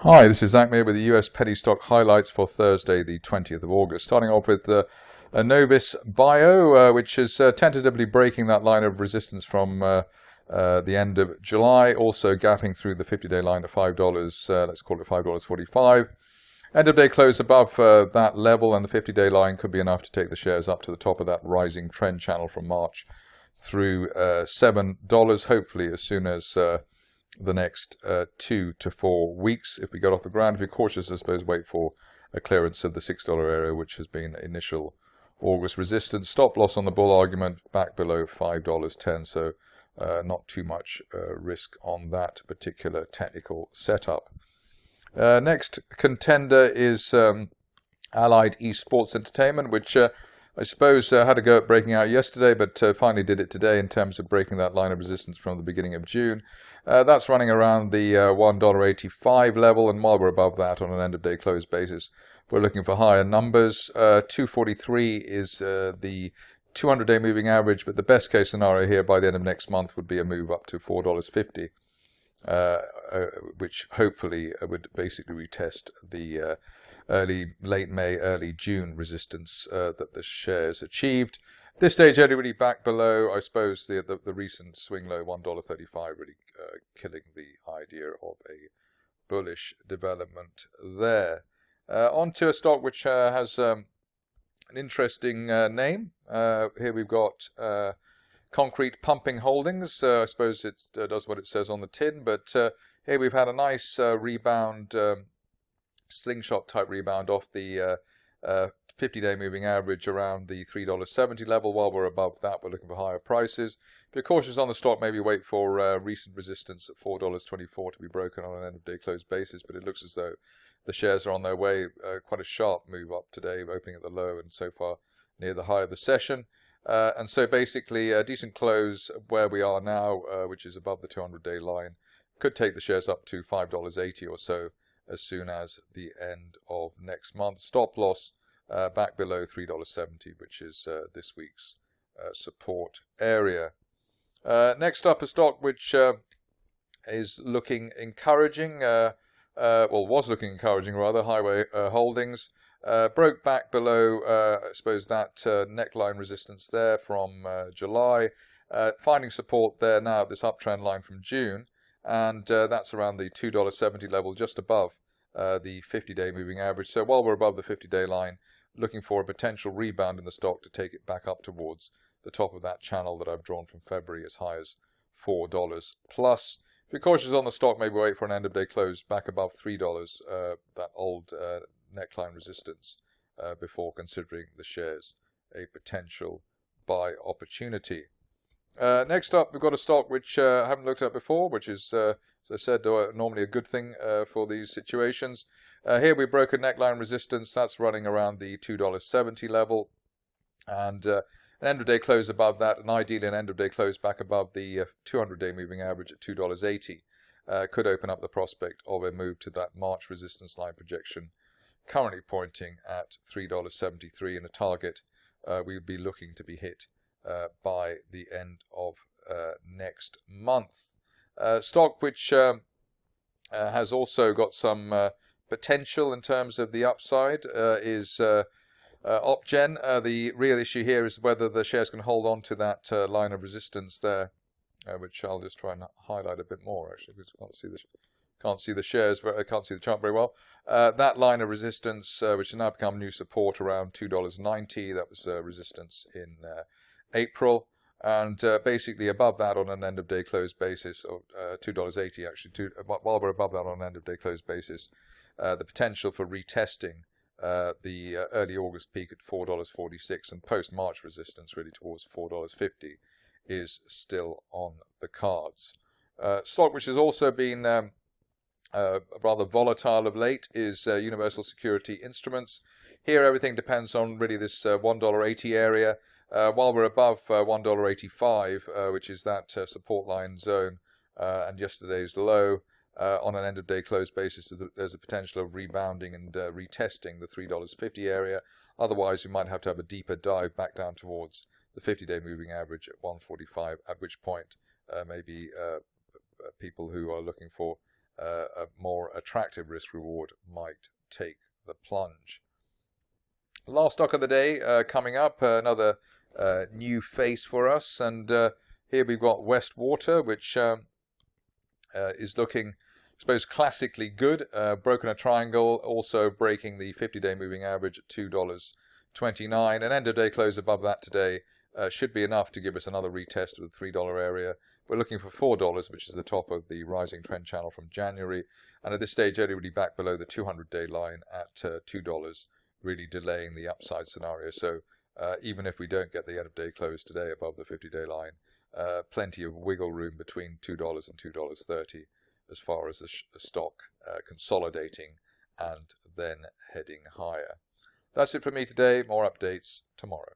Hi, this is Zak Mir with the US Penny Stock highlights for Thursday, the 20th of August. Starting off with Annovis Bio, which is tentatively breaking that line of resistance from the end of July, also gapping through the 50-day line of $5, let's call it $5.45. End of day close above that level, and the 50-day line could be enough to take the shares up to the top of that rising trend channel from March through $7, hopefully as soon as the next 2 to 4 weeks. If we get off the ground, if you're cautious, I suppose wait for a clearance of the $6 area, which has been initial August resistance. Stop loss on the bull argument back below $5.10, so not too much risk on that particular technical setup. Next contender is Allied Esports Entertainment, which I suppose had a go at breaking out yesterday, but finally did it today in terms of breaking that line of resistance from the beginning of June. That's running around the $1.85 level, and while we're above that on an end-of-day close basis, we're looking for higher numbers. 243 is the 200-day moving average, but the best-case scenario here by the end of next month would be a move up to $4.50, which hopefully would basically retest the late May, early June resistance that the shares achieved. This stage only back below, I suppose, the recent swing low $1.35, really killing the idea of a bullish development there. On to a stock which has an interesting name. Here we've got Concrete Pumping Holdings. I suppose it does what it says on the tin, but here we've had a nice rebound, slingshot type rebound off the 50-day moving average around the $3.70 level. While we're above that, we're looking for higher prices. If you're cautious on the stock, maybe wait for recent resistance at $4.24 to be broken on an end-of-day close basis, but it looks as though the shares are on their way. Quite a sharp move up today, opening at the low and so far near the high of the session. And so basically a decent close where we are now, which is above the 200-day line, could take the shares up to $5.80 or so as soon as the end of next month. Stop loss back below $3.70, which is this week's support area. Next up, a stock which is looking encouraging, was looking encouraging rather, Highway Holdings. Broke back below, I suppose, that neckline resistance there from July, finding support there now at this uptrend line from June, and that's around the $2.70 level, just above the 50-day moving average. So while we're above the 50-day line, looking for a potential rebound in the stock to take it back up towards the top of that channel that I've drawn from February as high as $4 plus. If you're cautious on the stock, maybe wait for an end-of-day close back above $3, that old neckline resistance, before considering the shares a potential buy opportunity. Next up, we've got a stock which I haven't looked at before, which is, as I said, normally a good thing for these situations. Here we broke a neckline resistance. That's running around the $2.70 level, and an end-of-day close above that, and ideally an end-of-day close back above the 200-day moving average at $2.80 could open up the prospect of a move to that March resistance line projection, currently pointing at $3.73, and a target we would be looking to be hit by the end of next month. Stock which has also got some potential in terms of the upside is OpGen. The real issue here is whether the shares can hold on to that line of resistance there, which I'll just try and highlight a bit more actually, because I can't see the shares, but I can't see the chart very well. That line of resistance, which has now become new support around $2.90, that was resistance in April, and basically above that on an end-of-day close basis, or $2.80 actually, while we're above that on an end-of-day close basis, the potential for retesting the early August peak at $4.46 and post-March resistance really towards $4.50 is still on the cards. Stock which has also been rather volatile of late is Universal Security Instruments. Here everything depends on really this $1.80 area. While we're above $1.85, which is that support line zone, and yesterday's low, on an end-of-day close basis, there's a potential of rebounding and retesting the $3.50 area. Otherwise, you might have to have a deeper dive back down towards the 50-day moving average at 145, at which point maybe people who are looking for a more attractive risk reward might take the plunge. Last stock of the day coming up, another new face for us, and here we've got Westwater, which is looking, I suppose, classically good. Broken a triangle, also breaking the 50-day moving average at $2.29. An end-of-day close above that today should be enough to give us another retest of the $3 area. We're looking for $4, which is the top of the rising trend channel from January. And at this stage, everybody back below the 200-day line at $2, really delaying the upside scenario. So even if we don't get the end-of-day close today above the 50-day line, plenty of wiggle room between $2 and $2.30 as far as the stock consolidating and then heading higher. That's it for me today. More updates tomorrow.